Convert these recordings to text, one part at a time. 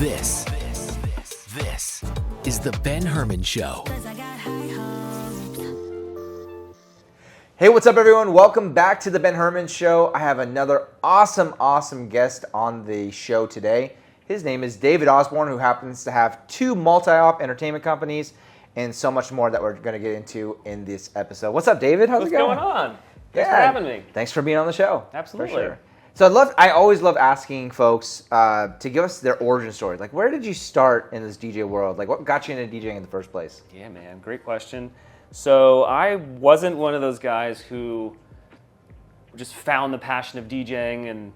This is the Ben Herman Show. Hey, what's up, everyone? Welcome back to the Ben Herman Show. I have another awesome guest on the show today. His name is David Osbourne, who happens to have 2 multi-op entertainment companies and so much more that we're going to get into in this episode. What's up, David? How's it going? What's going on? Thanks for having me. Thanks for being on the show. Absolutely. For sure. So I always love asking folks to give us their origin story. Like, where did you start in this DJ world? Like, what got you into DJing in the first place? Yeah, man. Great question. So I wasn't one of those guys who just found the passion of DJing, and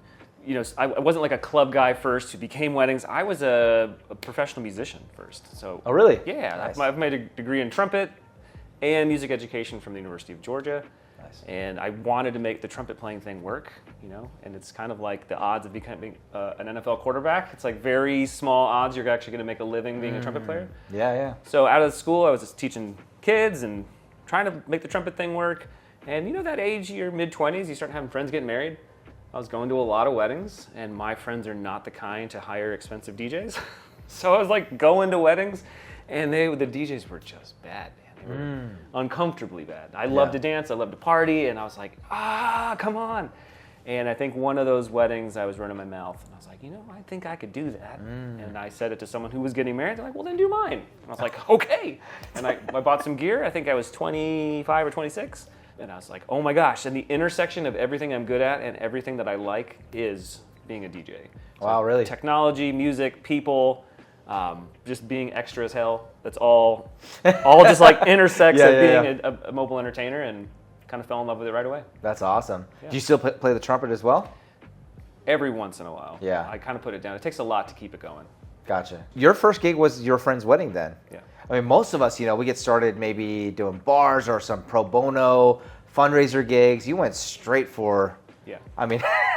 I wasn't like a club guy first who became weddings. I was a professional musician first. So oh, really? Yeah, nice. I've made a degree in trumpet and music education from the University of Georgia. Nice. And I wanted to make the trumpet playing thing work, and it's kind of like the odds of becoming an NFL quarterback. It's like very small odds you're actually going to make a living being a trumpet player. Yeah. So out of school, I was just teaching kids and trying to make the trumpet thing work. And that age, your mid-20s, you start having friends getting married. I was going to a lot of weddings, and my friends are not the kind to hire expensive DJs. So I was like going to weddings, and the DJs were just bad, man. They were uncomfortably bad. I loved to dance, I loved to party, and I was like, come on. And I think one of those weddings, I was running my mouth, and I was like, I think I could do that. And I said it to someone who was getting married. They're like, well, then do mine. And I was like, okay. And I bought some gear. I think I was 25 or 26. And I was like, oh my gosh. And the intersection of everything I'm good at and everything that I like is being a DJ. So wow, really? Technology, music, people, just being extra as hell. That's all just like intersects at being a mobile entertainer, and kind of fell in love with it right away. That's awesome. Yeah. Do you still play the trumpet as well? Every once in a while. Yeah. I kind of put it down. It takes a lot to keep it going. Gotcha. Your first gig was your friend's wedding then? Yeah. I mean, most of us, we get started maybe doing bars or some pro bono fundraiser gigs. You went straight for,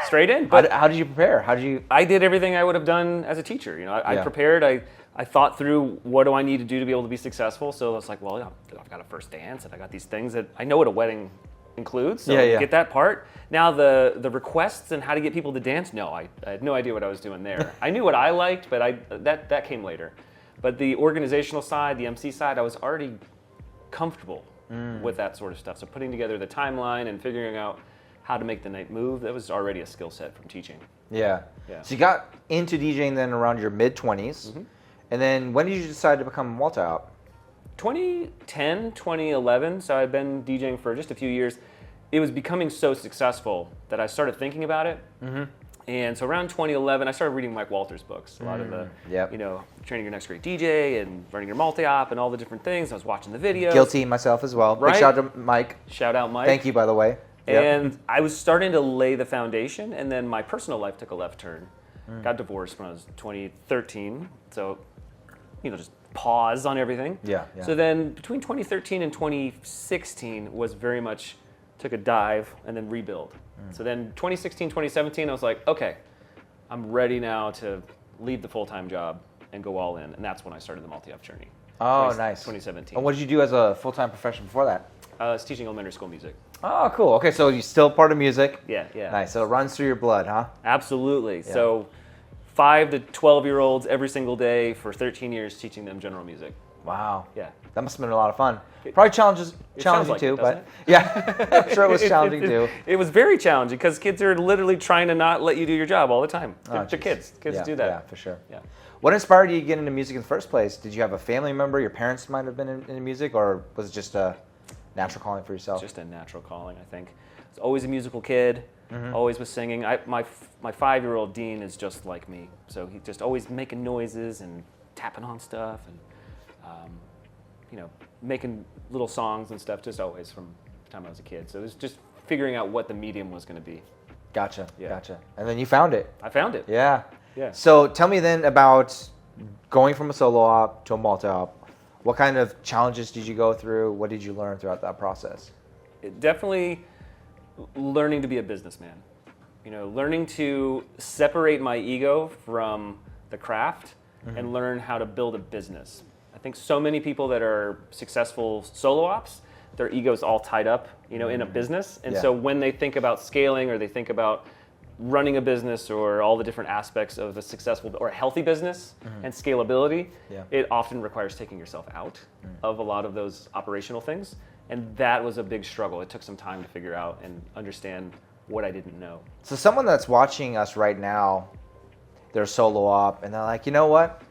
straight in. But how did you prepare? I did everything I would have done as a teacher. I prepared. I thought through, what do I need to do to be able to be successful? So I was like, well, I've got a first dance, and I got these things that I know what a wedding includes. So get that part. Now the requests and how to get people to dance, no, I had no idea what I was doing there. I knew what I liked, but that came later. But the organizational side, the MC side, I was already comfortable with that sort of stuff. So putting together the timeline and figuring out how to make the night move, that was already a skill set from teaching. Yeah. So you got into DJing then around your mid-20s. Mm-hmm. And then when did you decide to become a multi-op? 2010, 2011, so I've been DJing for just a few years. It was becoming so successful that I started thinking about it. Mm-hmm. And so around 2011, I started reading Mike Walter's books. A lot of the, training your next great DJ and running your multi-op and all the different things. I was watching the videos. Guilty myself as well. Right? Big shout out to Mike. Shout out Mike. Thank you, by the way. And I was starting to lay the foundation, and then my personal life took a left turn. Got divorced when I was 2013, so just pause on everything. Yeah. So then between 2013 and 2016 was very much took a dive and then rebuild. So then 2016, 2017, I was like, okay, I'm ready now to leave the full-time job and go all in. And that's when I started the multi-op journey. Oh, nice. 2017. And what did you do as a full-time profession before that? I was teaching elementary school music. Oh, cool. Okay, so you're still part of music. Yeah. Nice. So it runs through your blood, huh? Absolutely. Yeah. So 5 to 12-year-olds every single day for 13 years teaching them general music. Wow. Yeah. That must have been a lot of fun. Probably challenging like too, it, but yeah, I'm sure it was challenging too. It was very challenging because kids are literally trying to not let you do your job all the time. They're kids. Kids do that. Yeah, for sure. Yeah. What inspired you to get into music in the first place? Did you have a family member? Your parents might have been in music, or was it just a natural calling for yourself? Just a natural calling, I think. I was always a musical kid. Always was singing. My 5-year-old Dean is just like me, so he just always making noises and tapping on stuff and making little songs and stuff. Just always from the time I was a kid. So it was just figuring out what the medium was going to be. Gotcha. And then you found it. I found it. Yeah. Yeah. So tell me then about going from a solo op to a multi-op. What kind of challenges did you go through? What did you learn throughout that process? Definitely learning to be a businessman. Learning to separate my ego from the craft and learn how to build a business. I think so many people that are successful solo ops, their ego's all tied up, in a business. And so when they think about scaling or they think about running a business or all the different aspects of a successful or a healthy business and scalability, it often requires taking yourself out of a lot of those operational things. And that was a big struggle. It took some time to figure out and understand what I didn't know. So someone that's watching us right now, they're solo op, and they're like, you know what?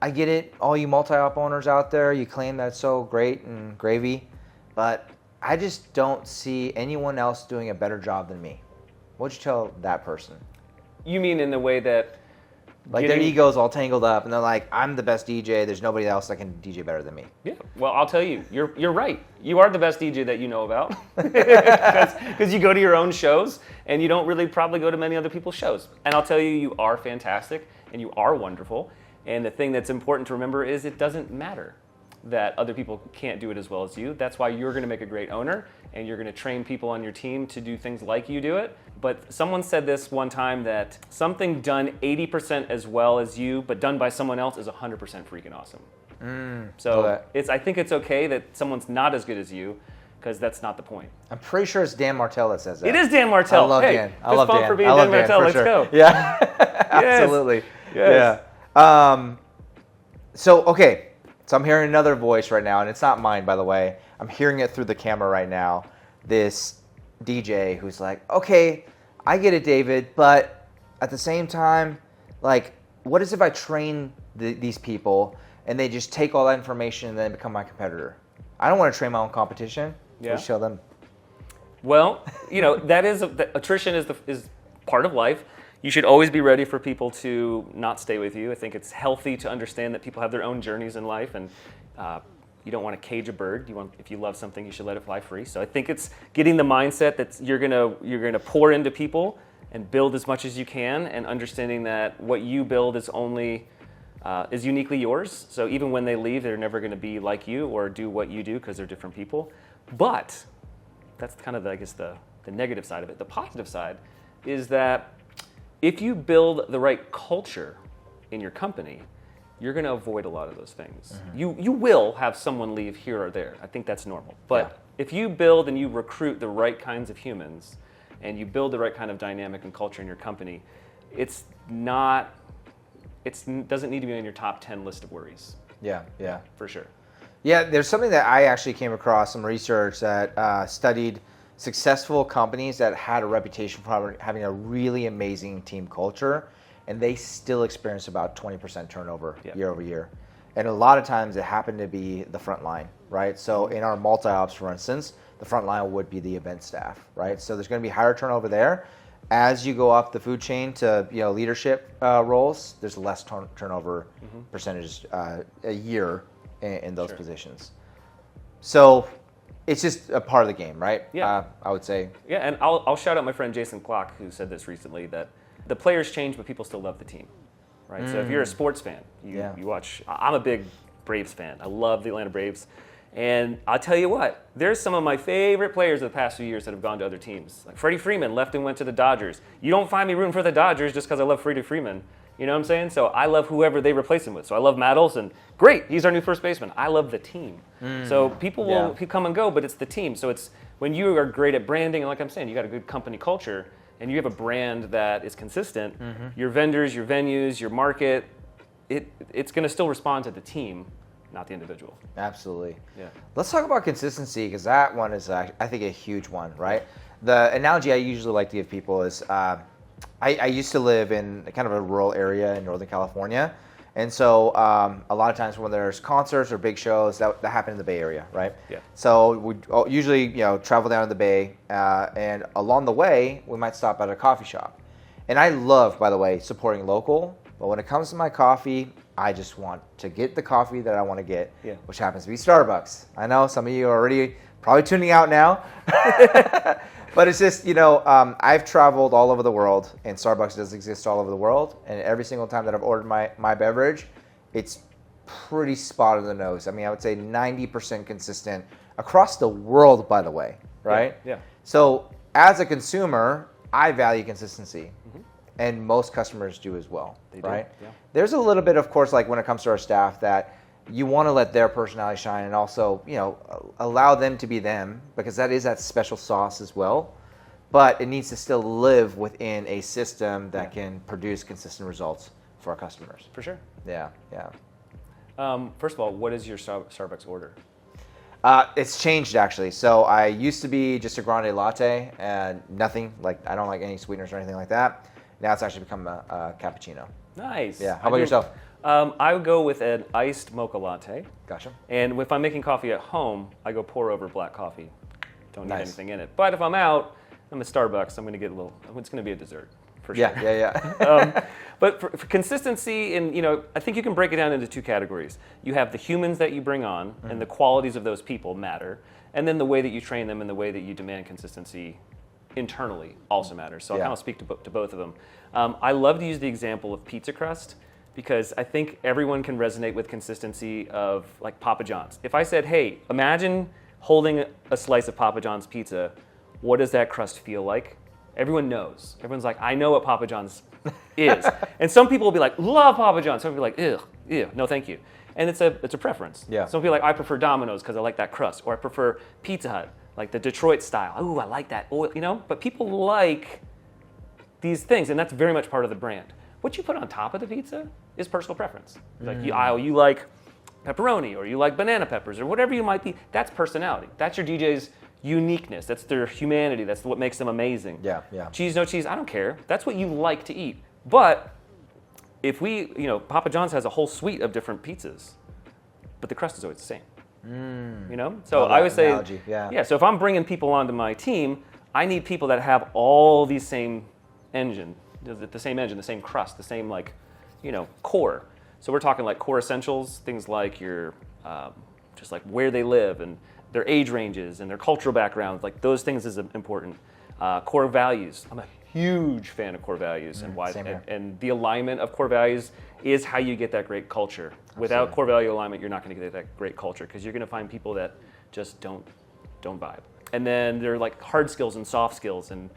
I get it, all you multi-op owners out there, you claim that's so great and gravy, but I just don't see anyone else doing a better job than me. What'd you tell that person? You mean in the way that... Like their ego's all tangled up, and they're like, I'm the best DJ, there's nobody else that can DJ better than me. Yeah, well, I'll tell you, you're right. You are the best DJ that you know about, because you go to your own shows, and you don't really probably go to many other people's shows. And I'll tell you, you are fantastic, and you are wonderful. And the thing that's important to remember is it doesn't matter that other people can't do it as well as you. That's why you're going to make a great owner, and you're going to train people on your team to do things like you do it. But someone said this one time, that something done 80% as well as you, but done by someone else, is 100% freaking awesome. So I think it's okay that someone's not as good as you, because that's not the point. I'm pretty sure it's Dan Martell that says that. It is Dan Martell. I love Dan. I love Dan. For being Dan Martell. Let's go. Yeah, absolutely. Yes. Yeah. So I'm hearing another voice right now, and it's not mine, by the way. I'm hearing it through the camera right now. This DJ who's like, okay, I get it, David, but at the same time, like, what is if I train these people and they just take all that information and then become my competitor? I don't want to train my own competition. Yeah. Just show them. Well, that is attrition is part of life. You should always be ready for people to not stay with you. I think it's healthy to understand that people have their own journeys in life, and you don't want to cage a bird. If you love something, you should let it fly free. So I think it's getting the mindset that you're gonna pour into people and build as much as you can, and understanding that what you build is is uniquely yours. So even when they leave, they're never going to be like you or do what you do, because they're different people. But that's kind of, I guess, the negative side of it. The positive side is that if you build the right culture in your company, you're going to avoid a lot of those things. You will have someone leave here or there. I think that's normal. But if you build and you recruit the right kinds of humans, and you build the right kind of dynamic and culture in your company, it doesn't need to be on your top 10 list of worries. Yeah, for sure. Yeah, there's something that I actually came across, some research that studied successful companies that had a reputation for having a really amazing team culture, and they still experience about 20% turnover year over year. And a lot of times it happened to be the front line, right? So in our multi-ops, for instance, the front line would be the event staff, right? So there's going to be higher turnover there. As you go up the food chain to leadership roles, there's less turnover percentage a year in those positions. So it's just a part of the game, right? Yeah. I would say. Yeah, and I'll shout out my friend Jason Klock, who said this recently, that the players change, but people still love the team, right? So if you're a sports fan, you watch. I'm a big Braves fan. I love the Atlanta Braves. And I'll tell you what, there's some of my favorite players of the past few years that have gone to other teams. Like Freddie Freeman left and went to the Dodgers. You don't find me rooting for the Dodgers just because I love Freddie Freeman. You know what I'm saying? So I love whoever they replace him with. So I love Matt Olson. Great, he's our new first baseman. I love the team. So people will come and go, but it's the team. So it's when you are great at branding, and like I'm saying, you got a good company culture, and you have a brand that is consistent, your vendors, your venues, your market, it's going to still respond to the team, not the individual. Absolutely. Yeah. Let's talk about consistency, because that one is, I think, a huge one, right? The analogy I usually like to give people is I used to live in kind of a rural area in Northern California. And so a lot of times when there's concerts or big shows, that happen in the Bay Area, right? Yeah. So we usually travel down to the Bay, and along the way, we might stop at a coffee shop. And I love, by the way, supporting local. But when it comes to my coffee, I just want to get the coffee that I want to get, which happens to be Starbucks. I know some of you are already probably tuning out now. But it's just, I've traveled all over the world, and Starbucks does exist all over the world. And every single time that I've ordered my beverage, it's pretty spot on the nose. I mean, I would say 90% consistent across the world, by the way, right? Yeah. So as a consumer, I value consistency. And most customers do as well, right? Yeah. There's a little bit, of course, like when it comes to our staff, that you want to let their personality shine, and also, allow them to be them, because that is that special sauce as well. but it needs to still live within a system that can produce consistent results for our customers. For sure. Yeah, yeah. First of all, what is your Starbucks order? It's changed actually. So I used to be just a grande latte and nothing, like I don't like any sweeteners or anything like that. Now it's actually become a cappuccino. Nice. Yeah. How about yourself? I would go with an iced mocha latte. Gotcha. And if I'm making coffee at home, I go pour over black coffee. Don't need Nice. anything in it. But if I'm out, I'm at Starbucks, I'm going to get it's going to be a dessert. For sure. Yeah. But for consistency, and I think you can break it down into two categories. You have the humans that you bring on, and the qualities of those people matter, and then the way that you train them and the way that you demand consistency internally also matters. So I'll kind of speak to both of them. I love to use the example of pizza crust because I think everyone can resonate with consistency of like Papa John's. If I said, hey, imagine holding a slice of Papa John's pizza, what does that crust feel like? Everyone knows. Everyone's like, I know what Papa John's is. And some people will be like, love Papa John's. Some people will be like, ew, no thank you. And it's a preference. Yeah. Some people are like, I prefer Domino's because I like that crust. Or I prefer Pizza Hut, like the Detroit style. Ooh, I like that oil, But people like these things, and that's very much part of the brand. What you put on top of the pizza is personal preference. Like you like pepperoni, or you like banana peppers, or whatever you might be. That's personality. That's your DJ's uniqueness. That's their humanity. That's what makes them amazing. Yeah. Cheese, no cheese, I don't care. That's what you like to eat. But if Papa John's has a whole suite of different pizzas, but the crust is always the same. So I would say, analogy. Yeah. So if I'm bringing people onto my team, I need people that have all these same the same crust, the same core. So we're talking like core essentials, things like your just like where they live and their age ranges and their cultural backgrounds, like those things is important. Core values. I'm a huge fan of core values and why. And the alignment of core values is how you get that great culture. Absolutely. Without core value alignment, you're not going to get that great culture because you're going to find people that just don't vibe. And then they're like hard skills and soft skills and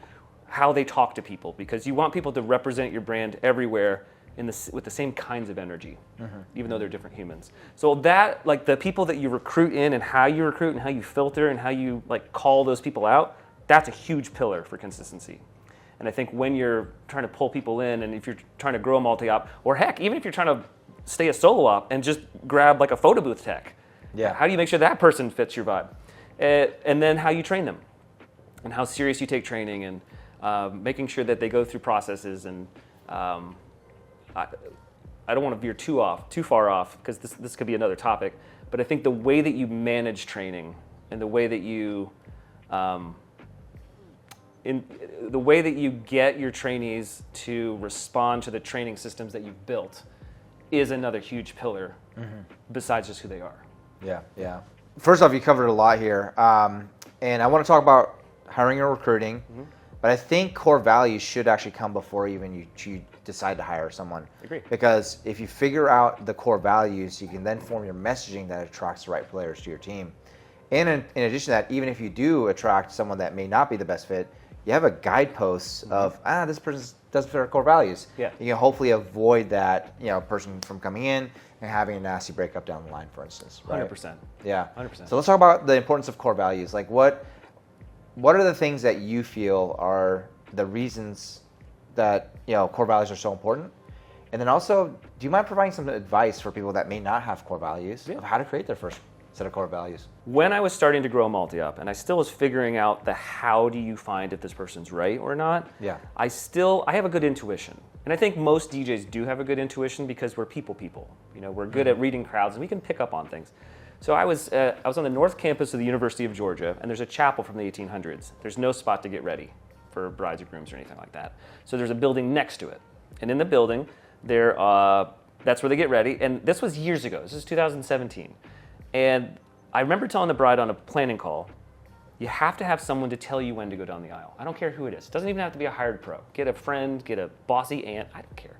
how they talk to people, because you want people to represent your brand everywhere with the same kinds of energy, even though they're different humans. So that, like the people that you recruit in and how you recruit and how you filter and how you like call those people out, that's a huge pillar for consistency. And I think when you're trying to pull people in, and if you're trying to grow a multi-op, or heck, even if you're trying to stay a solo op and just grab like a photo booth tech, how do you make sure that person fits your vibe? And then how you train them, and how serious you take training, and making sure that they go through processes. And I don't want to veer too far off, because this could be another topic. But I think the way that you manage training and the way that you get your trainees to respond to the training systems that you've built is another huge pillar, besides just who they are. Yeah. First off, you covered a lot here, and I want to talk about hiring and recruiting. But I think core values should actually come before even you decide to hire someone. Agree. Because if you figure out the core values, you can then form your messaging that attracts the right players to your team. And in addition to that, even if you do attract someone that may not be the best fit, you have a guidepost of, this person doesn't fit our core values. Yeah. You can hopefully avoid that person from coming in and having a nasty breakup down the line, for instance. Right? 100%. Yeah. 100%. So let's talk about the importance of core values. Like what are the things that you feel are the reasons that core values are so important? And then also, do you mind providing some advice for people that may not have core values of how to create their first set of core values? When I was starting to grow a multi-op, and I still was figuring out the how do you find if this person's right or not, I have a good intuition. And I think most DJs do have a good intuition because we're people. We're good at reading crowds, and we can pick up on things. So I was on the north campus of the University of Georgia, and there's a chapel from the 1800s. There's no spot to get ready for brides or grooms or anything like that. So there's a building next to it. And in the building, that's where they get ready. And this was years ago. This is 2017. And I remember telling the bride on a planning call, you have to have someone to tell you when to go down the aisle. I don't care who it is. It doesn't even have to be a hired pro. Get a friend, get a bossy aunt. I don't care.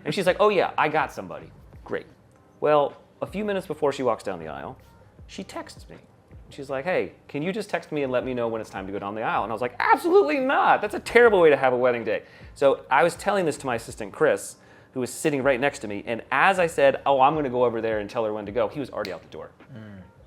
And she's like, oh yeah, I got somebody. Great. Well, a few minutes before she walks down the aisle, she texts me. She's like, hey, can you just text me and let me know when it's time to go down the aisle? And I was like, absolutely not. That's a terrible way to have a wedding day. So I was telling this to my assistant, Chris, who was sitting right next to me. And as I said, I'm going to go over there and tell her when to go, he was already out the door.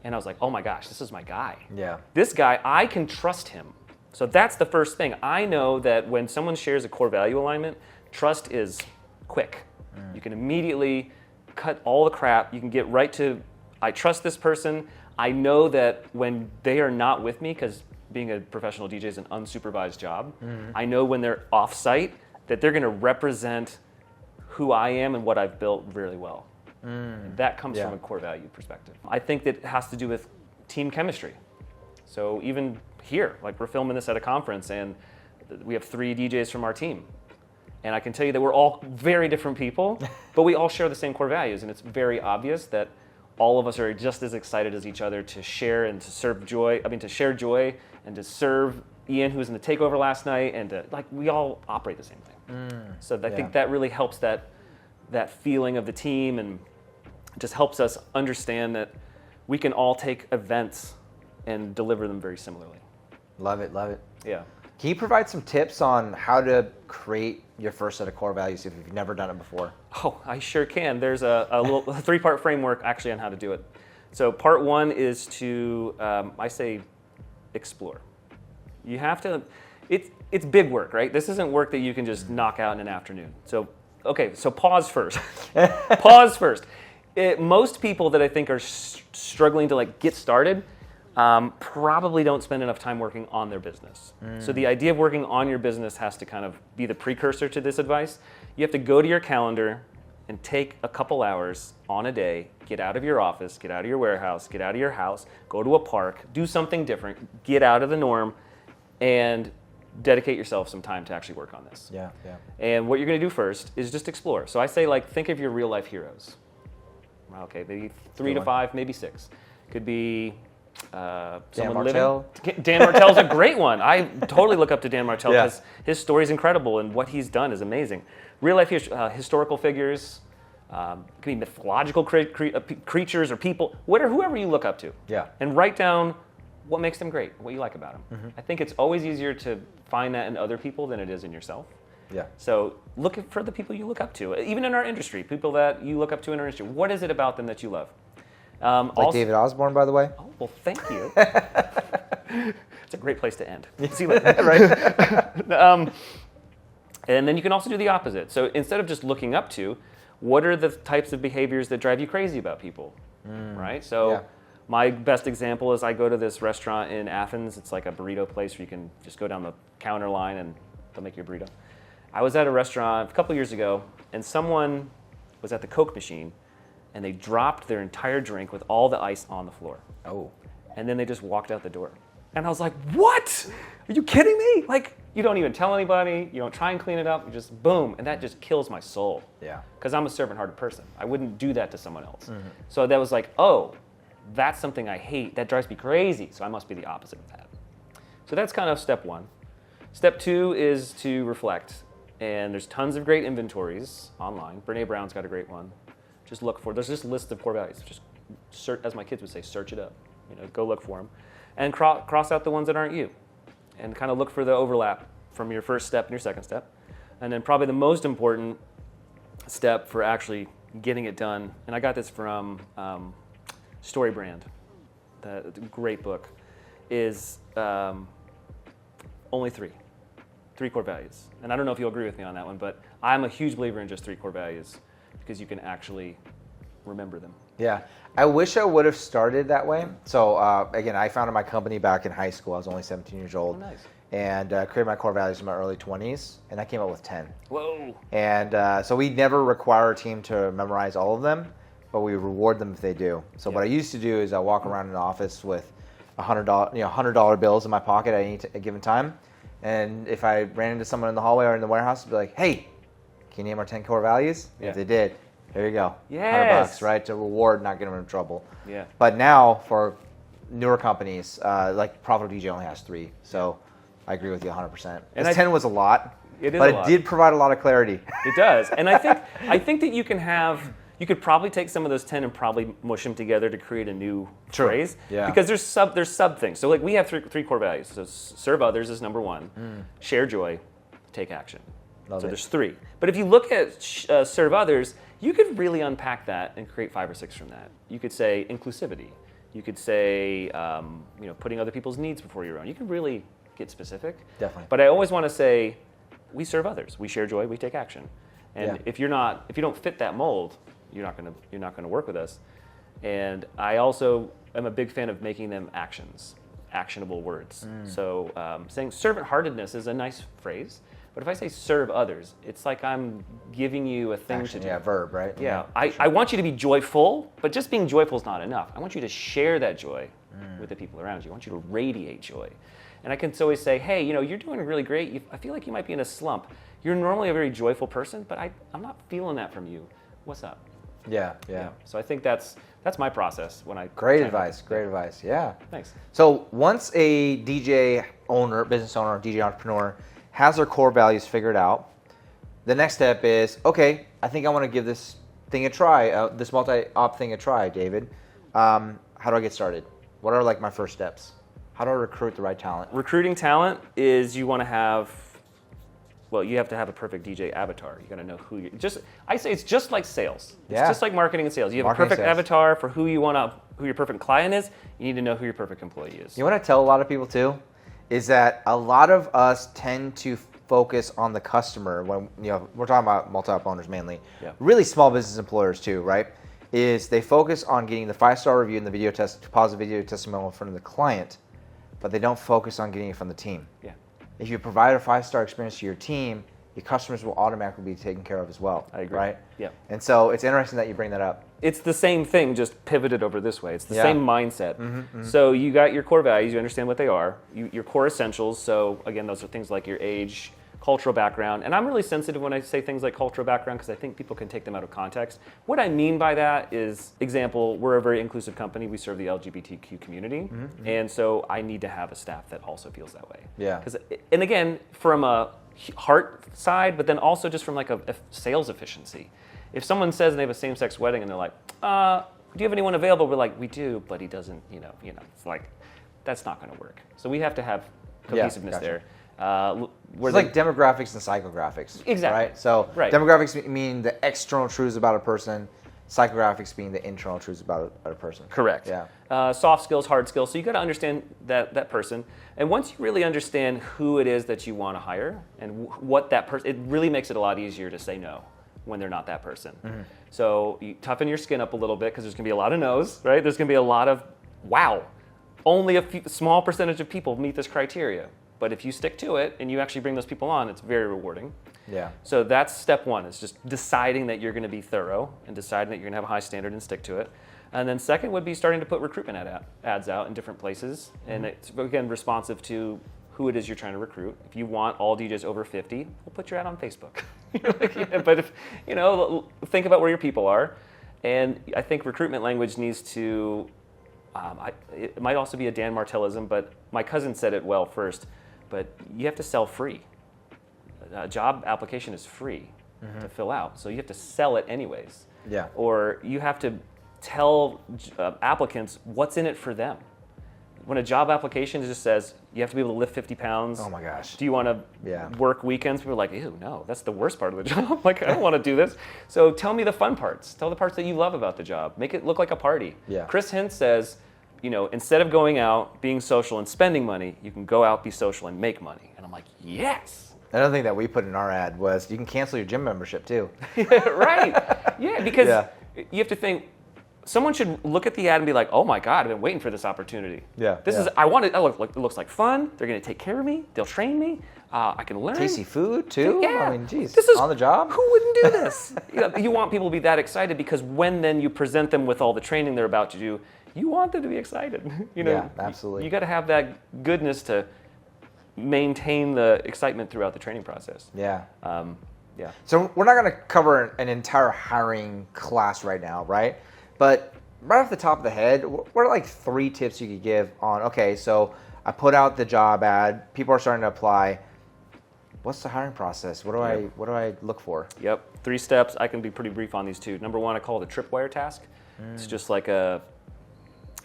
And I was like, oh my gosh, this is my guy. Yeah. This guy, I can trust him. So that's the first thing. I know that when someone shares a core value alignment, trust is quick. You can immediately cut all the crap. You can get right to, I trust this person. I know that when they are not with me, because being a professional DJ is an unsupervised job, I know when they're off-site that they're going to represent who I am and what I've built really well. And that comes from a core value perspective. I think that it has to do with team chemistry. So even here, like we're filming this at a conference and we have 3 DJs from our team. And I can tell you that we're all very different people, but we all share the same core values. And it's very obvious that all of us are just as excited as each other to share and to serve joy. I mean, to share joy and to serve Ian, who was in the takeover last night, and to, like, we all operate the same thing. So I think that really helps that feeling of the team, and just helps us understand that we can all take events and deliver them very similarly. Love it, love it. Yeah. Can you provide some tips on how to create your first set of core values if you've never done it before? Oh, I sure can. There's a little 3-part framework actually on how to do it. So part 1 is to, I say, explore. You have to, it's big work, right? This isn't work that you can just knock out in an afternoon. So, okay, so pause first. Pause first. Most people that I think are struggling to like get started probably don't spend enough time working on their business. So the idea of working on your business has to kind of be the precursor to this advice. You have to go to your calendar and take a couple hours on a day, get out of your office, get out of your warehouse, get out of your house, go to a park, do something different, get out of the norm, and dedicate yourself some time to actually work on this. Yeah. And what you're going to do first is just explore. So I say, like, think of your real life heroes. Okay, maybe 3 to 5, maybe 6. Could be someone Martell. living. Dan Martell's a great one. I totally look up to Dan Martell because his story is incredible and what he's done is amazing. Real life historical figures, could be mythological creatures or people, whoever you look up to. Yeah. And write down what makes them great, what you like about them. I think it's always easier to find that in other people than it is in yourself. Yeah. So look for the people you look up to, even in our industry, people that you look up to in our industry. What is it about them that you love? Like David Osbourne, by the way. Oh, well, thank you. It's a great place to end. See you later. Right? And then you can also do the opposite. So instead of just looking up to, what are the types of behaviors that drive you crazy about people? Right? So my best example is I go to this restaurant in Athens. It's like a burrito place where you can just go down the counter line and they'll make you a burrito. I was at a restaurant a couple years ago, and someone was at the Coke machine, and they dropped their entire drink with all the ice on the floor. Oh. And then they just walked out the door. And I was like, what? Are you kidding me? Like, you don't even tell anybody, you don't try and clean it up, you just boom, and that just kills my soul. Yeah. Because I'm a servant-hearted person. I wouldn't do that to someone else. So that was like, oh, that's something I hate, that drives me crazy, so I must be the opposite of that. So that's kind of step 1. Step 2 is to reflect. And there's tons of great inventories online. Brene Brown's got a great one. Just look for, there's just a list of core values. Just search, as my kids would say, search it up. Go look for them. And cross out the ones that aren't you. And kind of look for the overlap from your first step and your second step. And then probably the most important step for actually getting it done, and I got this from StoryBrand, the great book, is only 3 core values. And I don't know if you'll agree with me on that one, but I'm a huge believer in just 3 core values because you can actually remember them. Yeah. I wish I would have started that way. So again, I founded my company back in high school. I was only 17 years old. Oh, nice. And created my core values in my early 20s, and I came up with 10. Whoa. And so we never require a team to memorize all of them, but we reward them if they do. So what I used to do is I walk around in the office with $100 bills in my pocket at any given time. And if I ran into someone in the hallway or in the warehouse, I'd be like, hey, can you name our 10 core values? Yeah. If they did, here you go. Yes. $100, right? To reward, not get them in trouble. Yeah. But now for newer companies, like ProfittableDJ only has 3. So I agree with you 100%. And 10 was a lot. It is but a lot. It did provide a lot of clarity. It does. And I think that you could probably take some of those 10 and probably mush them together to create a new phrase. Yeah. Because there's sub things. So like we have 3 core values. So serve others is number 1. Share joy, take action. Love it. There's 3. But if you look at serve others, you could really unpack that and create 5 or 6 from that. You could say inclusivity. You could say putting other people's needs before your own. You could really get specific. Definitely. But I always want to say, we serve others. We share joy. We take action. And if you don't fit that mold, you're not gonna work with us. And I also am a big fan of making them actionable words. So saying servant-heartedness is a nice phrase, but if I say serve others, it's like I'm giving you a thing to do. Yeah, verb, right? Yeah, I want you to be joyful, but just being joyful is not enough. I want you to share that joy with the people around you. I want you to radiate joy. And I can always say, hey, you're doing really great. I feel like you might be in a slump. You're normally a very joyful person, but I'm not feeling that from you. What's up? Yeah. So I think that's my process when I. Great advice. Yeah. Thanks. So once a DJ owner, business owner, DJ entrepreneur has their core values figured out, the next step is, okay, I think I want to give this thing a try, this multi-op thing a try, David. How do I get started? What are like my first steps? How do I recruit the right talent? Recruiting talent is you want to have. Well, you have to have a perfect DJ avatar. You got to know who you. I say it's just like sales. It's just like marketing and sales. You have a perfect avatar for who your perfect client is. You need to know who your perfect employee is. You know what I tell a lot of people too, is that a lot of us tend to focus on the customer when we're talking about multi-op owners mainly. Yeah. Really small business employers too, right? Is they focus on getting the 5-star review and the positive video testimonial in front of the client, but they don't focus on getting it from the team. Yeah. If you provide a 5-star experience to your team, your customers will automatically be taken care of as well. I agree. Right? Yeah. And so it's interesting that you bring that up. It's the same thing, just pivoted over this way. It's the same mindset. So you got your core values, you understand what they are, your core essentials. So again, those are things like your age, cultural background. And I'm really sensitive when I say things like cultural background because I think people can take them out of context. What I mean by that is, example, we're a very inclusive company. We serve the LGBTQ community. And so I need to have a staff that also feels that way. Yeah. And again, from a heart side, but then also just from like a sales efficiency. If someone says they have a same-sex wedding and they're like, do you have anyone available? We're like, we do, but he doesn't, it's like, that's not going to work. So we have to have cohesiveness there. It's like demographics and psychographics. Exactly. Right? So demographics mean the external truths about a person, psychographics being the internal truths about a person. Correct. Yeah. Soft skills, hard skills. So you got to understand that person. And once you really understand who it is that you want to hire and what that person, it really makes it a lot easier to say no when they're not that person. So you toughen your skin up a little bit because there's going to be a lot of no's, right? There's going to be a lot of, wow, only a small percentage of people meet this criteria. But if you stick to it and you actually bring those people on, it's very rewarding. Yeah. So that's step one, is just deciding that you're going to be thorough and deciding that you're going to have a high standard and stick to it. And then second would be starting to put recruitment ads out in different places. And it's, again, responsive to who it is you're trying to recruit. If you want all DJs over 50, we'll put your ad on Facebook. But if, think about where your people are. And I think recruitment language needs to, it might also be a Dan Martellism, but my cousin said it well first. But you have to sell free. A job application is free to fill out, so you have to sell it anyways. Yeah. Or you have to tell applicants what's in it for them. When a job application just says you have to be able to lift 50 pounds. Oh my gosh. Do you want to work weekends? People are like, ew, no, that's the worst part of the job. Like, I don't want to do this. So tell me the fun parts. Tell the parts that you love about the job. Make it look like a party. Yeah. Chris Hintz says, instead of going out, being social and spending money, you can go out, be social, and make money. And I'm like, yes. Another thing that we put in our ad was you can cancel your gym membership too. Right. Yeah, because you have to think, someone should look at the ad and be like, oh my God, I've been waiting for this opportunity. Yeah. I want it. It looks like fun. They're going to take care of me. They'll train me. I can learn. Tasty food too. Yeah. I mean, geez. This is on the job. Who wouldn't do this? You want people to be that excited because when then you present them with all the training they're about to do, you want them to be excited. Yeah, absolutely. You got to have that goodness to maintain the excitement throughout the training process. Yeah. Yeah. So we're not going to cover an entire hiring class right now, right? But right off the top of the head, what are like 3 tips you could give on, okay, so I put out the job ad, people are starting to apply. What's the hiring process? What do I look for? Yep. 3 steps. I can be pretty brief on these 2. Number 1, I call it a tripwire task. It's just like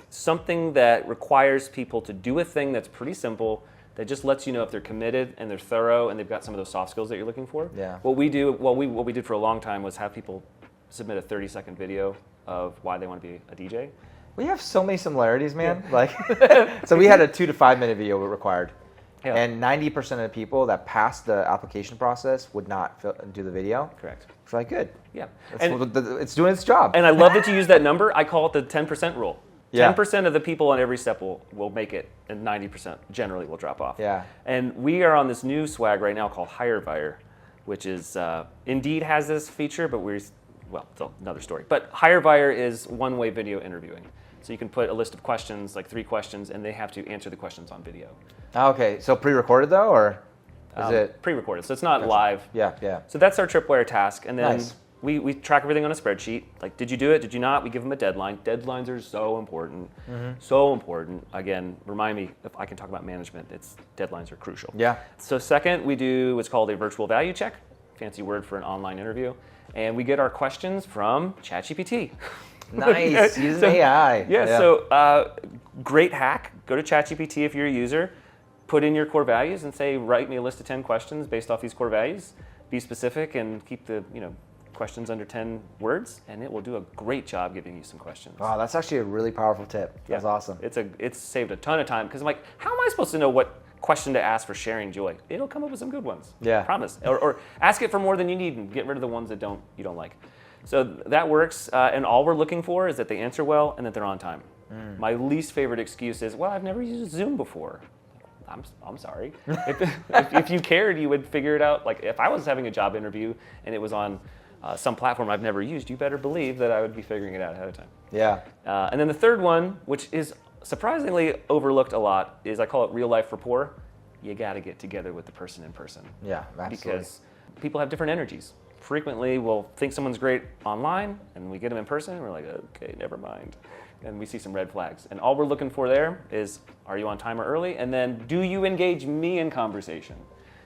something that requires people to do a thing that's pretty simple, that just lets you know if they're committed and they're thorough and they've got some of those soft skills that you're looking for. Yeah. What we did for a long time was have people submit a 30-second video of why they want to be a DJ. We have so many similarities, man. Yeah. Like, so we had a 2 to 5 minute video required. Yeah. And 90% of the people that pass the application process would not do the video. Correct. It's like, good. Yeah. It's doing its job. And I love that you use that number. I call it the 10% rule. Yeah. 10% of the people on every step will make it, and 90% generally will drop off. Yeah. And we are on this new swag right now called HireVire, which is, Indeed has this feature, but it's another story. But HireVire is one-way video interviewing. So you can put a list of questions, like 3 questions, and they have to answer the questions on video. Okay, so pre-recorded though, or is it? Pre-recorded, so it's not live. Yeah. So that's our tripwire task, and then Nice. we track everything on a spreadsheet. Like, did you do it? Did you not? We give them a deadline. Deadlines are so important. So important. Again, remind me, if I can talk about management, deadlines are crucial. Yeah. So second, we do what's called a virtual value check, fancy word for an online interview, and we get our questions from ChatGPT. Nice, using AI. Yeah, so great hack. Go to ChatGPT if you're a user, put in your core values and say, write me a list of 10 questions based off these core values. Be specific and keep the questions under 10 words, and it will do a great job giving you some questions. Wow, that's actually a really powerful tip. That's awesome. It's saved a ton of time, because I'm like, how am I supposed to know what question to ask for sharing joy? It'll come up with some good ones. Yeah. Promise. Or ask it for more than you need and get rid of the ones that you don't like. So that works, and all we're looking for is that they answer well and that they're on time. My least favorite excuse is, well, I've never used Zoom before. I'm sorry. If you cared, you would figure it out. Like, if I was having a job interview and it was on some platform I've never used, you better believe that I would be figuring it out ahead of time. Yeah. And then the third one, which is surprisingly overlooked a lot, is I call it real life rapport. You got to get together with the person in person. Yeah, absolutely. Because people have different energies. Frequently, we'll think someone's great online, and we get them in person, and we're like, okay, never mind. And we see some red flags. And all we're looking for there is, are you on time or early? And then, do you engage me in conversation?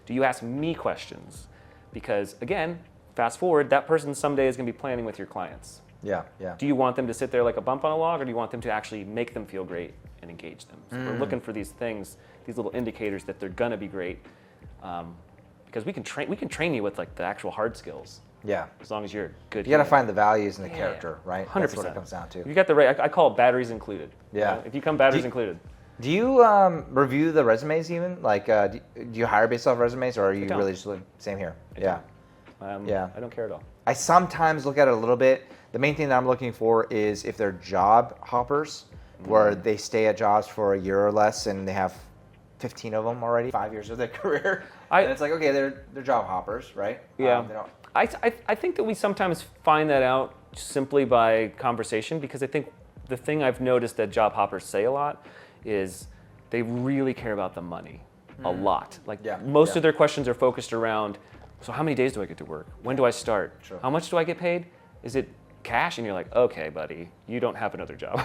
Do you ask me questions? Because, again, fast forward, that person someday is going to be planning with your clients. Yeah. Do you want them to sit there like a bump on a log, or do you want them to actually make them feel great and engage them? So we're looking for these things, these little indicators that they're going to be great. Because we can train you with like the actual hard skills. Yeah. As long as you're good. You got to find the values in the character, right? 100%. That's what it comes down to. You got the right. I call it batteries included. Yeah. If you come batteries included. Do you review the resumes even? Like, do you hire based off resumes, or are you really just same here? Yeah. I don't care at all. I sometimes look at it a little bit. The main thing that I'm looking for is if they're job hoppers, where they stay at jobs for a year or less and they have 15 of them already, 5 years of their career. And it's like, okay, they're job hoppers, right? Yeah. I think that we sometimes find that out simply by conversation, because I think the thing I've noticed that job hoppers say a lot is they really care about the money a lot. Like most of their questions are focused around, so how many days do I get to work? When do I start? Sure. How much do I get paid? Is it cash? And you're like, okay, buddy, you don't have another job.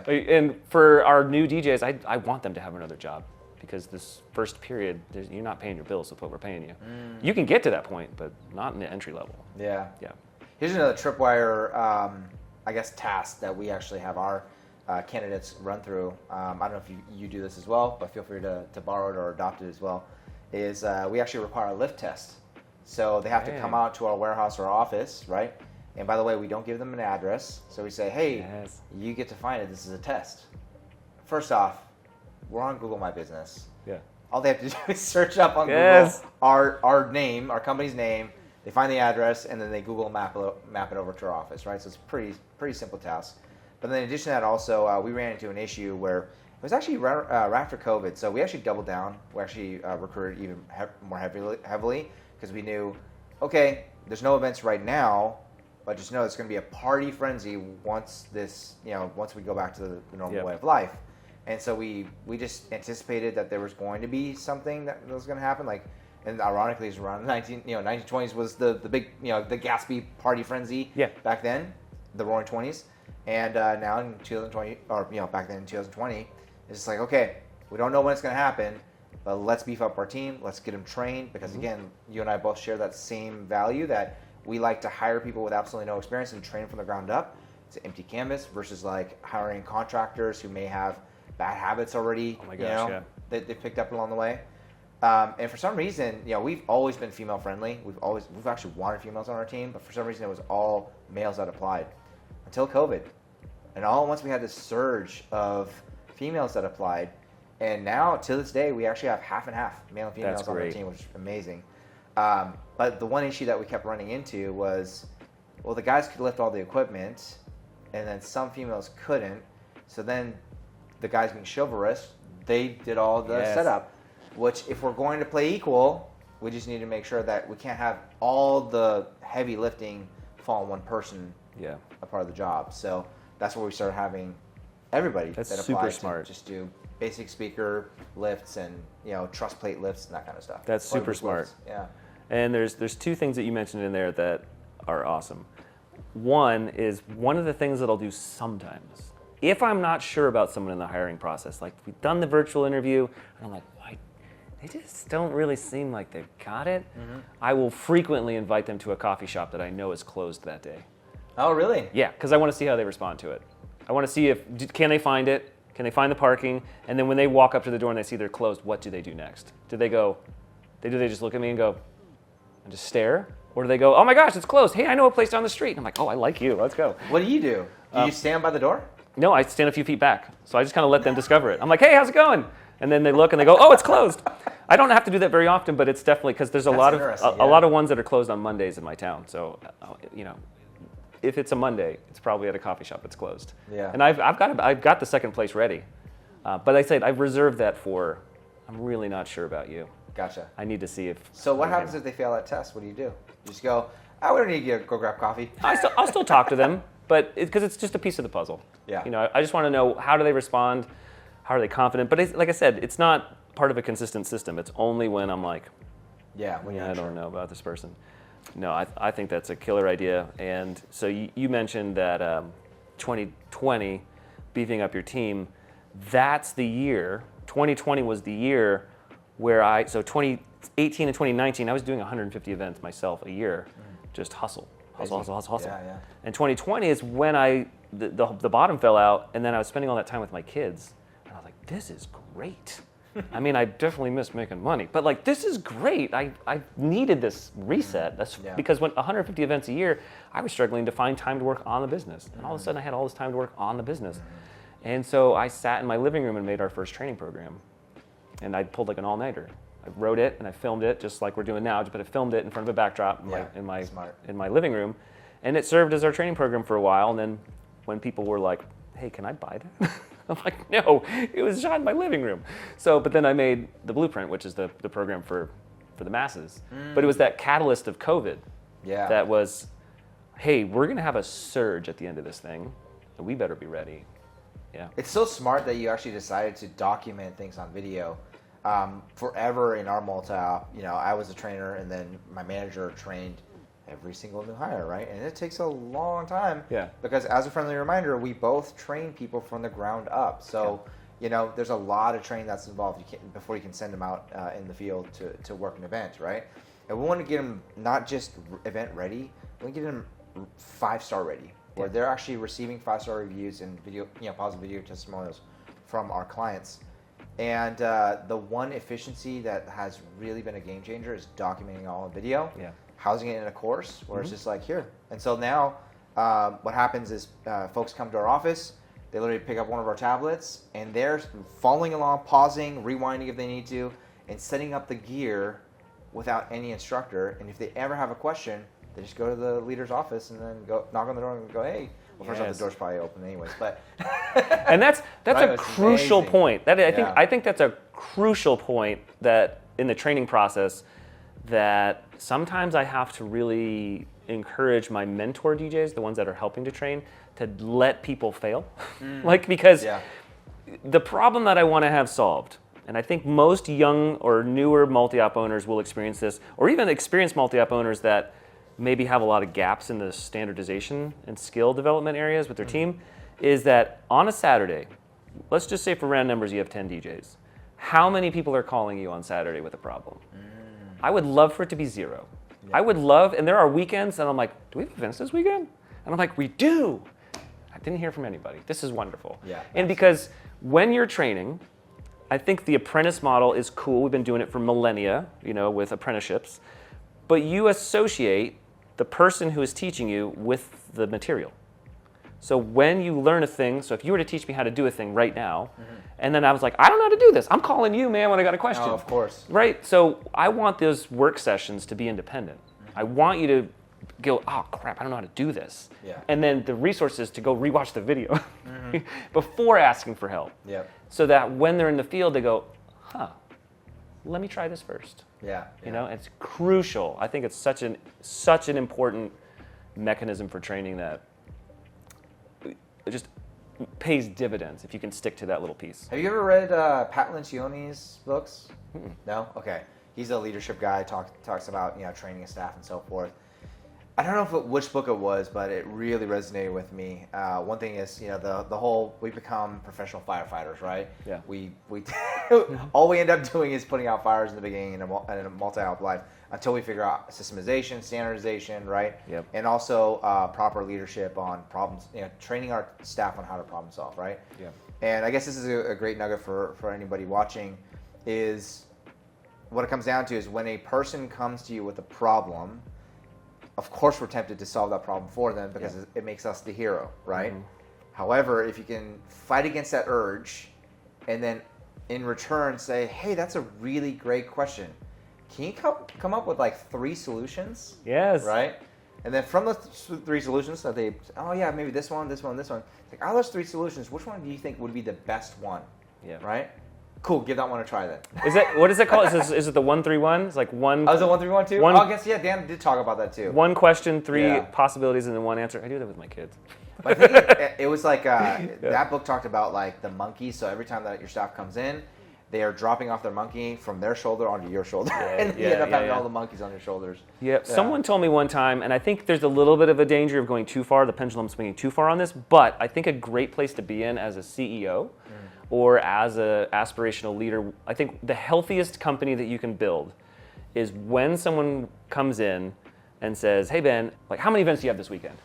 And for our new DJs, I want them to have another job, because this first period, you're not paying your bills with what we're paying you. You can get to that point, but not in the entry level. Yeah. Yeah. Here's another tripwire, task that we actually have our candidates run through. I don't know if you do this as well, but feel free to borrow it or adopt it as well. Is we actually require a lift test. So they have to come out to our warehouse or office, right? And by the way, we don't give them an address. So we say, hey, you get to find it. This is a test. First off, we're on Google My Business. Yeah. All they have to do is search up on Google our name, our company's name. They find the address, and then they Google map it over to our office, right? So it's a pretty simple task. But then in addition to that, also, we ran into an issue where it was actually right after COVID. So we actually doubled down. We actually recruited even more heavily, because we knew, okay, there's no events right now, but just know it's going to be a party frenzy once we go back to the normal way of life. And so we just anticipated that there was going to be something that was going to happen. Like, and ironically, it was around 1920s was the big, the Gatsby party frenzy back then, the Roaring 20s. And now in 2020, or back then in 2020, it's just like, okay, we don't know when it's going to happen, but let's beef up our team. Let's get them trained, because again, you and I both share that same value that we like to hire people with absolutely no experience and train from the ground up. It's an empty canvas versus like hiring contractors who may have bad habits already. Oh my gosh, that they picked up along the way. And for some reason, we've always been female friendly. We've actually wanted females on our team, but for some reason it was all males that applied until COVID. And all at once we had this surge of females that applied, And now, to this day, we actually have half and half, male and females on the team, which is amazing. But the one issue that we kept running into was, well, the guys could lift all the equipment, and then some females couldn't. So then the guys being chivalrous, they did all the setup, which if we're going to play equal, we just need to make sure that we can't have all the heavy lifting fall on one person, a part of the job. So that's where we started having everybody that's that super applies smart. to just do basic speaker lifts and truss plate lifts and that kind of stuff. That's super smart. Lifts. Yeah. And there's two things that you mentioned in there that are awesome. One is one of the things that I'll do sometimes, if I'm not sure about someone in the hiring process, like we've done the virtual interview, and I'm like, they just don't really seem like they've got it. I will frequently invite them to a coffee shop that I know is closed that day. Oh, really? Yeah, because I want to see how they respond to it. I want to see can they find it? Can they find the parking? And then when they walk up to the door and they see they're closed, what do they do next? Do they just look at me and go, and just stare? Or do they go, oh my gosh, it's closed. Hey, I know a place down the street. And I'm like, oh, I like you. Let's go. What do you do? Do you stand by the door? No, I stand a few feet back. So I just kind of let them discover it. I'm like, hey, how's it going? And then they look and they go, oh, it's closed. I don't have to do that very often, but it's definitely because there's a lot of ones that are closed on Mondays in my town. So, if it's a Monday, it's probably at a coffee shop that's closed. Yeah. And I've got the second place ready, but I said I've reserved that for. I'm really not sure about you. Gotcha. I need to see if. So what happens if they fail that test? What do? You just go, we don't need to go grab coffee. I'll still talk to them, but because it's just a piece of the puzzle. Yeah. I just want to know, how do they respond? How are they confident? But like I said, it's not part of a consistent system. It's only when I'm like, I don't know about this person. No, I think that's a killer idea. And so you mentioned that 2020, beefing up your team, that's the year. 2020 was the year where 2018 and 2019, I was doing 150 events myself a year, just hustle. Yeah. And 2020 is when the bottom fell out, and then I was spending all that time with my kids. And I was like, this is great. I mean, I definitely miss making money, but like, this is great. I needed this reset. That's because when 150 events a year, I was struggling to find time to work on the business. And all of a sudden I had all this time to work on the business. And so I sat in my living room and made our first training program. And I pulled like an all-nighter. I wrote it and I filmed it just like we're doing now, but I filmed it in front of a backdrop in my living room. And it served as our training program for a while. And then when people were like, hey, can I buy that? I'm like, no, it was shot in my living room. So, but then I made the Blueprint, which is the program for the masses. But it was that catalyst of COVID that was, hey, we're going to have a surge at the end of this thing, and we better be ready. Yeah. It's so smart that you actually decided to document things on video. Forever in our multi-op, I was a trainer, and then my manager trained every single new hire, right? And it takes a long time. Yeah. Because as a friendly reminder, we both train people from the ground up. So, there's a lot of training that's involved before you can send them out in the field to work an event, right? And we want to get them not just event ready, we want to get them 5-star ready, where they're actually receiving 5-star reviews and video, positive video testimonials from our clients. And the one efficiency that has really been a game changer is documenting all in video. Yeah. Housing it in a course where it's just like here. And so now what happens is folks come to our office, they literally pick up one of our tablets, and they're following along, pausing, rewinding if they need to, and setting up the gear without any instructor. And if they ever have a question, they just go to the leader's office and then go knock on the door and go, hey. Well, first off, the door's probably open anyways, but and that's right, a crucial amazing. Point. I think that's a crucial point that in the training process that sometimes I have to really encourage my mentor DJs, the ones that are helping to train, to let people fail. Because the problem that I want to have solved, and I think most young or newer multi-op owners will experience this, or even experienced multi-op owners that maybe have a lot of gaps in the standardization and skill development areas with their team, is that on a Saturday, let's just say for round numbers you have 10 DJs. How many people are calling you on Saturday with a problem? I would love for it to be 0. Yeah. I would love, and there are weekends, and I'm like, do we have events this weekend? And I'm like, we do. I didn't hear from anybody. This is wonderful. Yeah, and because when you're training, I think the apprentice model is cool. We've been doing it for millennia, with apprenticeships. But you associate the person who is teaching you with the material. So when you learn a thing, so if you were to teach me how to do a thing right now, and then I was like, I don't know how to do this. I'm calling you, man, when I got a question. Oh, of course. Right? So I want those work sessions to be independent. I want you to go, oh, crap, I don't know how to do this. Yeah. And then the resources to go rewatch the video before asking for help. Yep. So that when they're in the field, they go, let me try this first. Yeah. You know, it's crucial. I think it's such an important mechanism for training that it just pays dividends if you can stick to that little piece. Have you ever read Pat Lencioni's books? No? Okay. He's a leadership guy, talks about, training a staff and so forth. I don't know which book it was, but it really resonated with me. One thing is, the whole, we become professional firefighters, right? Yeah. We all we end up doing is putting out fires in the beginning in a multi-op life until we figure out systemization, standardization, right? Yep. And also proper leadership on problems, training our staff on how to problem solve, right? Yeah. And I guess this is a great nugget for anybody watching is what it comes down to is when a person comes to you with a problem, of course we're tempted to solve that problem for them because it makes us the hero, right? However, if you can fight against that urge and then in return say, hey, that's a really great question. Can you come up with like 3 solutions? Yes. Right? And then from the 3 solutions, that they, oh yeah, maybe this one, this one, this one. Like, out of those 3 solutions, which one do you think would be the best one? Yeah. Right? Cool, give that one a try then. What is it called? Is it the 1-3-1? It's like one. Oh, is it 1-3-1 too? I guess, yeah, Dan did talk about that too. 1 question, 3 possibilities, and then 1 answer. I do that with my kids. But I think it was like, that book talked about like the monkey, so every time that your staff comes in, they are dropping off their monkey from their shoulder onto your shoulder, and you end up having all the monkeys on your shoulders. Yep. Yeah. Someone told me one time, and I think there's a little bit of a danger of going too far, the pendulum swinging too far on this, but I think a great place to be in as a CEO or as an aspirational leader, I think the healthiest company that you can build is when someone comes in and says, hey, Ben, like, how many events do you have this weekend?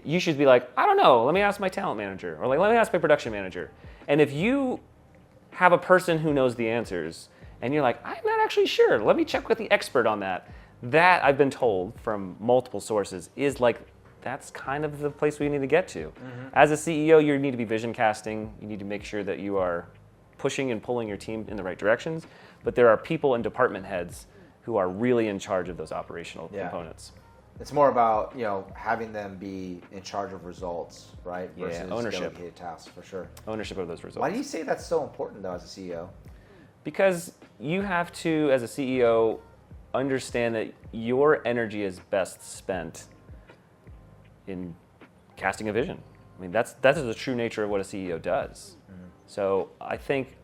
You should be like, I don't know, let me ask my talent manager, or like, let me ask my production manager. And if you have a person who knows the answers, and you're like, I'm not actually sure, let me check with the expert on that. That, I've been told from multiple sources, is like, that's kind of the place we need to get to. As a CEO, you need to be vision casting. You need to make sure that you are pushing and pulling your team in the right directions. But there are people and department heads who are really in charge of those operational components. It's more about, having them be in charge of results, right? Versus ownership. delegated tasks, for sure. Ownership of those results. Why do you say that's so important, though, as a CEO? Because you have to, as a CEO, understand that your energy is best spent in casting a vision. I mean, that is the true nature of what a CEO does. So I think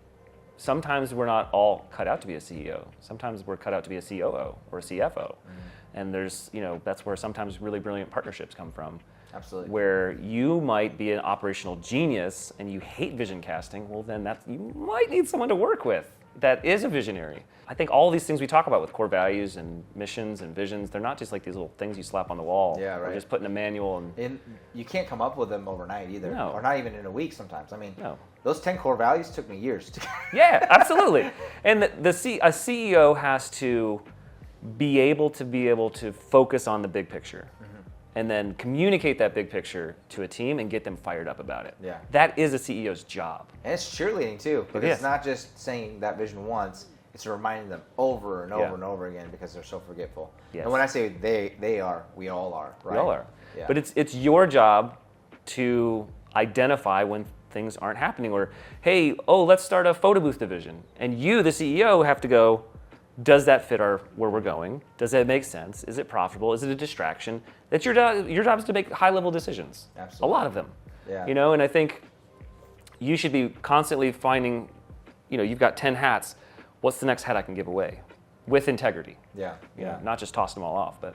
sometimes we're not all cut out to be a CEO. Sometimes we're cut out to be a COO or a CFO. And there's, that's where sometimes really brilliant partnerships come from. Absolutely. Where you might be an operational genius and you hate vision casting, well then you might need someone to work with that is a visionary. I think all these things we talk about with core values and missions and visions, they're not just like these little things you slap on the wall. Yeah, right. Or just put in a manual. And you can't come up with them overnight either. No. Or not even in a week sometimes. I mean, no. Those 10 core values took me years to Yeah, absolutely. And a CEO has to be able to focus on the big picture and then communicate that big picture to a team and get them fired up about it. Yeah. That is a CEO's job. And it's cheerleading too, because it's not just saying that vision once, it's reminding them over and over and over again because they're so forgetful. Yes. And when I say they are, we all are, right? We all are. Yeah. But it's your job to identify when things aren't happening, or, hey, let's start a photo booth division. And you, the CEO, have to go, does that fit where we're going? Does that make sense? Is it profitable? Is it a distraction? That's your job. Your job is to make high-level decisions. Absolutely. A lot of them. Yeah. And I think you should be constantly finding, you've got 10 hats. What's the next hat I can give away? With integrity. Yeah. Not just toss them all off. But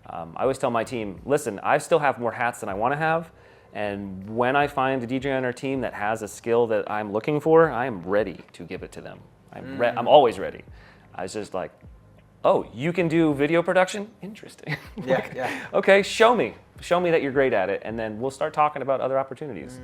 I always tell my team, listen, I still have more hats than I want to have. And when I find a DJ on our team that has a skill that I'm looking for, I am ready to give it to them. I'm always ready. I was just like, you can do video production? Interesting. Yeah. Okay, show me that you're great at it, and then we'll start talking about other opportunities.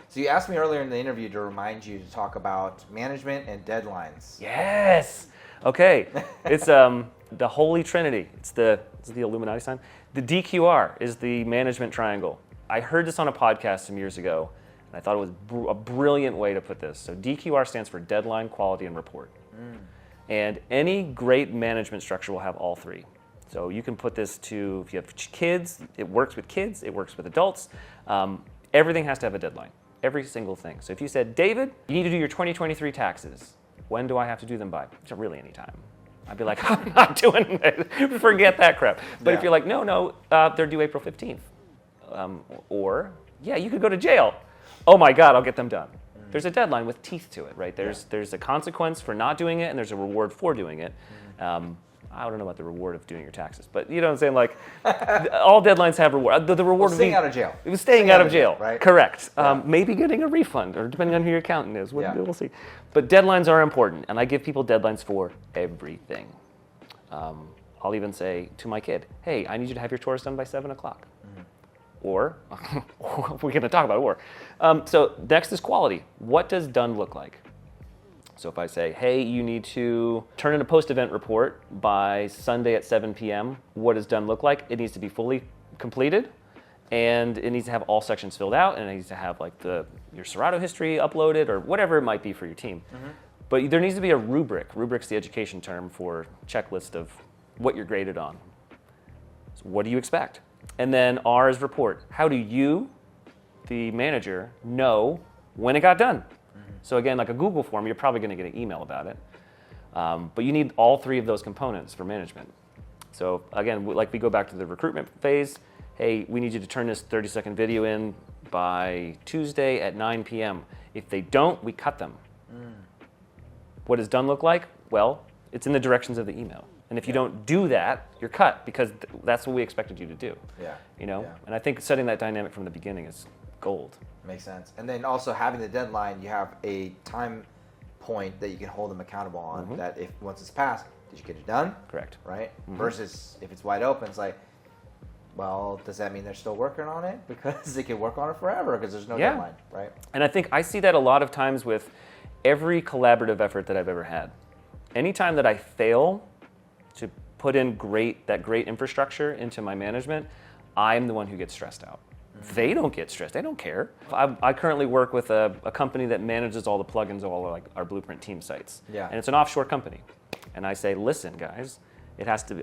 So you asked me earlier in the interview to remind you to talk about management and deadlines. Yes. Okay. It's the Holy Trinity. It's the Illuminati sign. The DQR is the management triangle. I heard this on a podcast some years ago, and I thought it was a brilliant way to put this. So DQR stands for deadline, quality, and report. And any great management structure will have all three. So you can put this to, if you have kids, it works with kids, it works with adults. Everything has to have a deadline, every single thing. So if you said, David, you need to do your 2023 taxes. When do I have to do them by? So really any time. I'd be like, I'm not doing it. Forget that crap. But if you're like, no, they're due April 15th. Or, yeah, you could go to jail. Oh my God, I'll get them done. There's a deadline with teeth to it, right? There's a consequence for not doing it, and there's a reward for doing it. I don't know about the reward of doing your taxes, but you know what I'm saying? Like, all deadlines have reward. The reward staying out of jail. It was staying out of jail, right? Correct. Maybe getting a refund, or depending on who your accountant is. We'll see. But deadlines are important, and I give people deadlines for everything. I'll even say to my kid, hey, I need you to have your chores done by 7 o'clock. Or, we're going to talk about or. So next is quality. What does done look like? So if I say, hey, you need to turn in a post-event report by Sunday at 7 p.m., what does done look like? It needs to be fully completed, and it needs to have all sections filled out, and it needs to have like your Serato history uploaded, or whatever it might be for your team. But there needs to be a rubric. Rubric's the education term for checklist of what you're graded on. So what do you expect? And then R is report. How do you, the manager, know when it got done? So again, like a Google form, you're probably going to get an email about it. But you need all three of those components for management. So again, like we go back to the recruitment phase. Hey, we need you to turn this 30-second video in by Tuesday at 9 p.m. If they don't, we cut them. What does done look like? Well, it's in the directions of the email. And if you don't do that, you're cut, because that's what we expected you to do. You know? And I think setting that dynamic from the beginning is gold. Makes sense. And then also having the deadline, you have a time point that you can hold them accountable on, that if once it's passed, did you get it done? Correct. Right? Versus if it's wide open, it's like, well, does that mean they're still working on it? Because they can work on it forever because there's no deadline, right? And I think I see that a lot of times with every collaborative effort that I've ever had. Anytime that I fail to put in that great infrastructure into my management, I'm the one who gets stressed out. They don't get stressed. They don't care. I currently work with a company that manages all the plugins of all our Blueprint team sites. And it's an offshore company. And I say, listen, guys,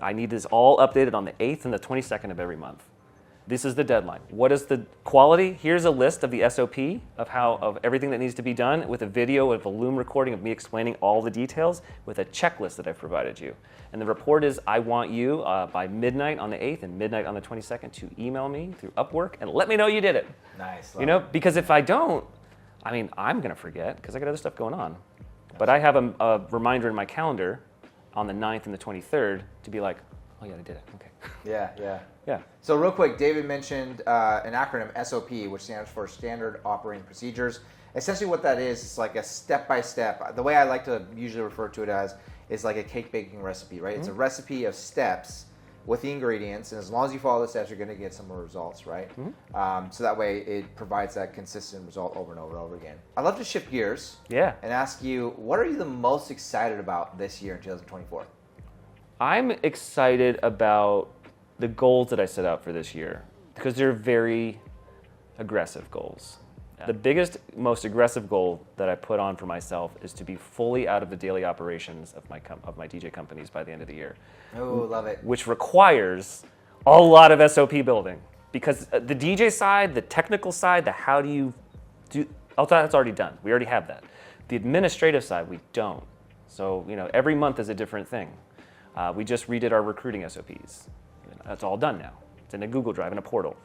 I need this all updated on the 8th and the 22nd of every month. This is the deadline. What is the quality? Here's a list of the SOP of everything that needs to be done, with a video, with a Loom recording of me explaining all the details, with a checklist that I've provided you. And the report is, I want you by midnight on the 8th and midnight on the 22nd to email me through Upwork and let me know you did it. Nice. You know, because if I don't, I'm going to forget because I got other stuff going on. But I have a reminder in my calendar on the 9th and the 23rd to be like, oh yeah, I did it. Okay. Yeah. So real quick, David mentioned an acronym, SOP, which stands for Standard Operating Procedures. Essentially what that is like a step-by-step. The way I like to usually refer to it as is like a cake baking recipe, right? It's a recipe of steps with the ingredients, and as long as you follow the steps, you're going to get some results, right? So that way it provides that consistent result over and over and over again. I'd love to shift gears and ask you, what are you the most excited about this year in 2024? I'm excited about the goals that I set out for this year because they're very aggressive goals. The biggest, most aggressive goal that I put on for myself is to be fully out of the daily operations of my DJ companies by the end of the year. Oh, love it. Which requires a lot of SOP building, because the DJ side, the technical side, the how do you do, that's already done. We already have that. The administrative side, we don't. So, every month is a different thing. We just redid our recruiting SOPs. That's all done now. It's in a Google Drive, in a portal.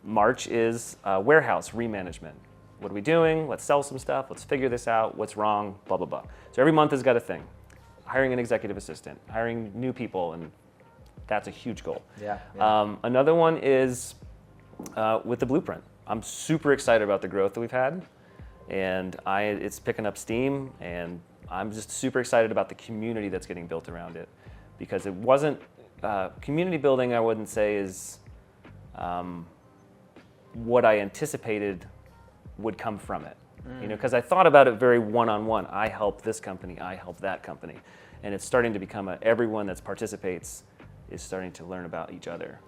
March is warehouse remanagement. What are we doing? Let's sell some stuff. Let's figure this out. What's wrong? Blah, blah, blah. So every month has got a thing. Hiring an executive assistant, hiring new people, and that's a huge goal. Another one is with the Blueprint. I'm super excited about the growth that we've had, and it's picking up steam, and I'm just super excited about the community that's getting built around it, because it wasn't community building. I wouldn't say is what I anticipated would come from it. Because I thought about it very one-on-one. I help this company, I help that company, and it's starting to become everyone that participates is starting to learn about each other,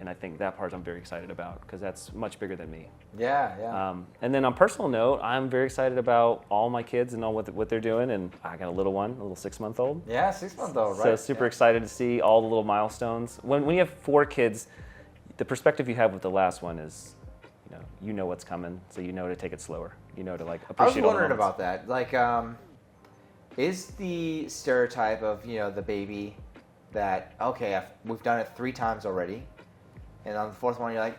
And I think that part I'm very excited about because that's much bigger than me. Yeah. And then on a personal note, I'm very excited about all my kids and all what they're doing. And I got a little 6-month-old. Yeah, 6-month-old, right? So super excited to see all the little milestones. When you have 4 kids, the perspective you have with the last one is, you know what's coming, so you know to take it slower. You know to like appreciate. I was wondering about that. Like, is the stereotype of the baby that we've done it 3 times already, and on the 4th one you're like,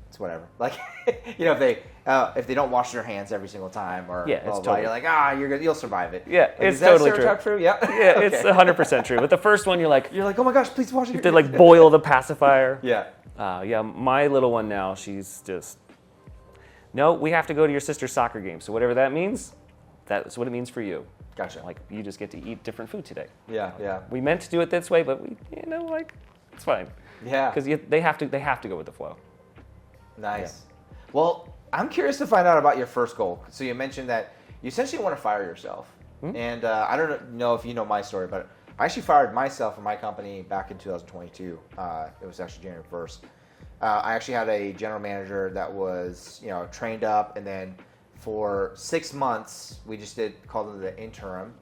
it's whatever. Like, if they don't wash their hands every single time or it's blah, blah, totally. You're like, you'll survive it. Yeah, like, it's is that totally stereotype true. Yeah. Yeah, Okay. it's 100% true. With the first one, you're like, oh my gosh, please wash it. You have to like boil the pacifier. Yeah. My little one now, she's just, no, we have to go to your sister's soccer game. So whatever that means, that's what it means for you. Gotcha. Like, you just get to eat different food today. Yeah. We meant to do it this way, but it's fine. Yeah. Because they have to go with the flow. Nice. Yeah. Well, I'm curious to find out about your first goal. So you mentioned that you essentially want to fire yourself. Mm-hmm. And I don't know if you know my story, but I actually fired myself from my company back in 2022. It was actually January 1st. I actually had a general manager that was, trained up, and then for 6 months, we just called them the interim,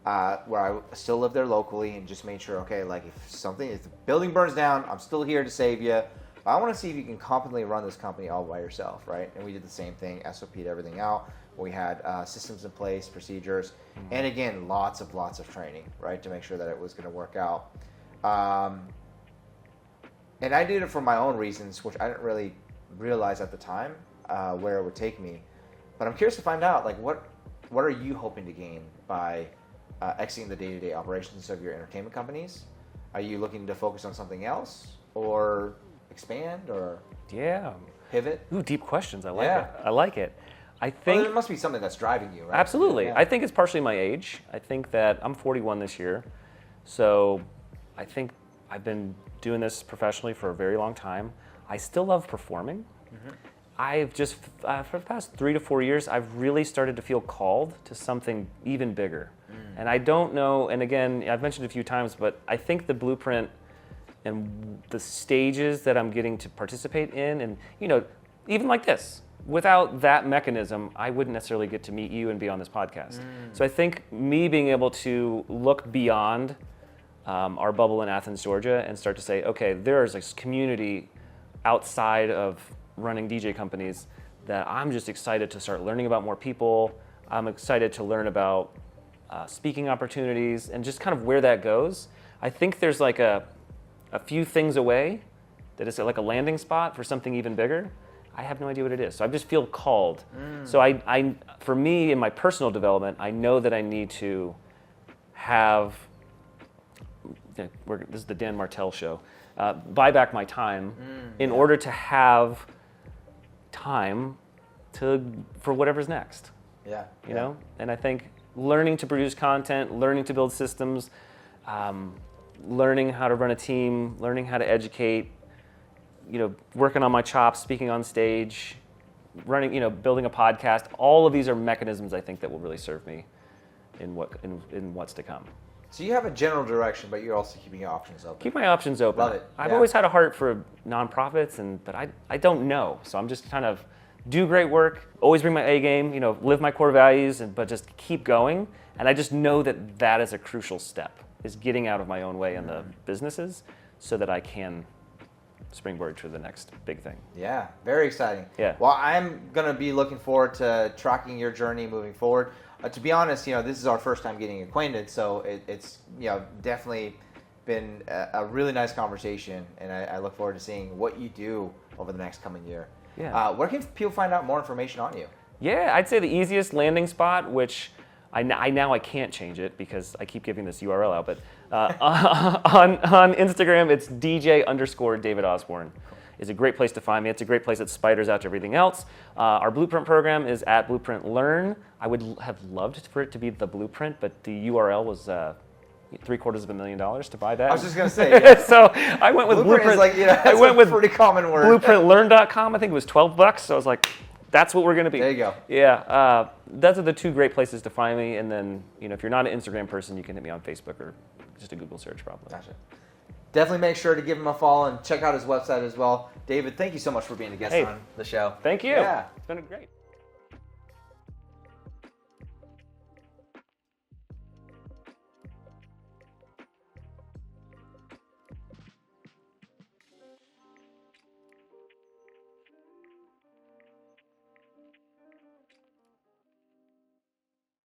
where I still lived there locally and just made sure, if the building burns down, I'm still here to save you. I want to see if you can competently run this company all by yourself, right? And we did the same thing, SOP'd everything out. We had systems in place, procedures, and again, lots of training, right, to make sure that it was going to work out. And I did it for my own reasons, which I didn't really realize at the time where it would take me. But I'm curious to find out, what are you hoping to gain by exiting the day-to-day operations of your entertainment companies? Are you looking to focus on something else, or expand, or pivot? Ooh, deep questions. I like it. I like it. I think there must be something that's driving you, right? Absolutely. Yeah. I think it's partially my age. I think that I'm 41 this year, so I think I've been doing this professionally for a very long time. I still love performing. Mm-hmm. I've just, for the past 3 to 4 years, I've really started to feel called to something even bigger. And I don't know, and again, I've mentioned it a few times, but I think the blueprint and the stages that I'm getting to participate in, and even like this, without that mechanism, I wouldn't necessarily get to meet you and be on this podcast. So I think me being able to look beyond our bubble in Athens, Georgia, and start to say, okay, there's a community outside of running DJ companies that I'm just excited to start learning about more people. I'm excited to learn about speaking opportunities and just kind of where that goes. I think there's like a few things away that is like a landing spot for something even bigger. I have no idea what it is. So I just feel called. So I, for me, in my personal development, I know that I need to have, this is the Dan Martell show, buy back my time in order to have time for whatever's next. You know? And I think learning to produce content, learning to build systems, learning how to run a team, learning how to educate, working on my chops, speaking on stage, running, building a podcast. All of these are mechanisms I think that will really serve me in what's to come. So you have a general direction, but you're also keeping your options open. Keep my options open. Love it. I've always had a heart for nonprofits, but I don't know. So I'm just kind of do great work, always bring my A game, live my core values, but just keep going. And I just know that is a crucial step, is getting out of my own way in the businesses so that I can springboard to the next big thing. Yeah, very exciting. Yeah. Well, I'm going to be looking forward to tracking your journey moving forward. To be honest, this is our first time getting acquainted, so it's definitely been a really nice conversation, and I look forward to seeing what you do over the next coming year. Yeah. Where can people find out more information on you? Yeah, I'd say the easiest landing spot, which I can't change it because I keep giving this URL out, but on Instagram, it's DJ_David Osbourne. Is a great place to find me. It's a great place that spiders out to everything else. Our Blueprint program is at Blueprint Learn. I would have loved for it to be the Blueprint, but the URL was $750,000 to buy that. I was just going to say. Yeah. So I went with Blueprint. I went with pretty common word. BlueprintLearn.com. I think it was $12. So I was like, that's what we're going to be. There you go. Yeah. Those are the 2 great places to find me. And then, if you're not an Instagram person, you can hit me on Facebook or just a Google search probably. Gotcha. Definitely make sure to give him a follow and check out his website as well. David, thank you so much for being a guest on the show. Thank you. Yeah. It's been great.